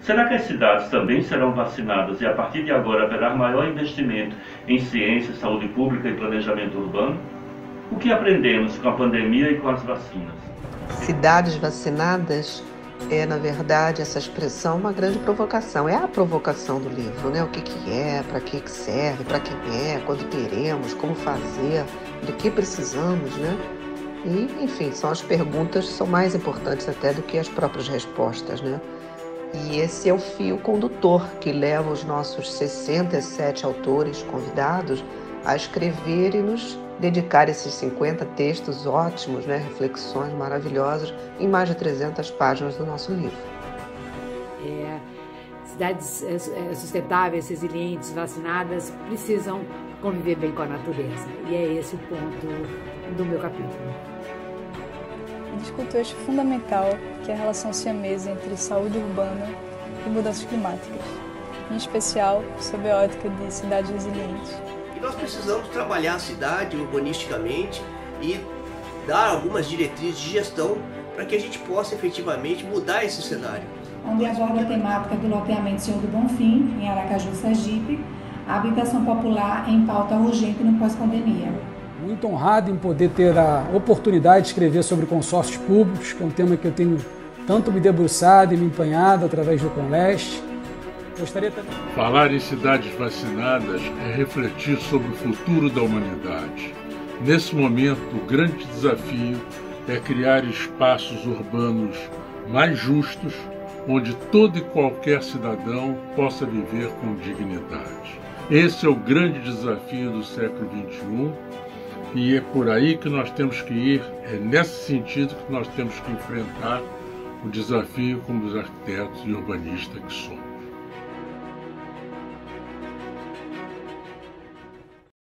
Será que as cidades também serão vacinadas e a partir de agora haverá maior investimento em ciência, saúde pública e planejamento urbano? O que aprendemos com a pandemia e com as vacinas? Cidades vacinadas é, na verdade, essa expressão uma grande provocação. É a provocação do livro, né? O que é, para que serve, para quem é, quando teremos, como fazer, do que precisamos, né? E, enfim, são as perguntas que são mais importantes até do que as próprias respostas, né? E esse é o fio condutor que leva os nossos 67 autores convidados a escrever e nos dedicar esses 50 textos ótimos, né? Reflexões maravilhosas em mais de 300 páginas do nosso livro. Cidades sustentáveis, resilientes, vacinadas precisam conviver bem com a natureza. E é esse o ponto do meu capítulo. Discuto o eixo fundamental, que é a relação siamesa entre saúde urbana e mudanças climáticas, em especial sob a ótica de cidades resilientes. E nós precisamos trabalhar a cidade urbanisticamente e dar algumas diretrizes de gestão para que a gente possa efetivamente mudar esse cenário. Onde aborda a temática do loteamento Senhor do Bonfim, em Aracaju, Sergipe, a habitação popular em pauta urgente no pós-pandemia. Muito honrado em poder ter a oportunidade de escrever sobre consórcios públicos, que é um tema que eu tenho tanto me debruçado e me empenhado através do Conleste. Gostaria também... Falar em cidades vacinadas é refletir sobre o futuro da humanidade. Nesse momento, o grande desafio é criar espaços urbanos mais justos, onde todo e qualquer cidadão possa viver com dignidade. Esse é o grande desafio do século XXI. E é por aí que nós temos que ir, é nesse sentido que nós temos que enfrentar o desafio como os arquitetos e urbanistas que somos.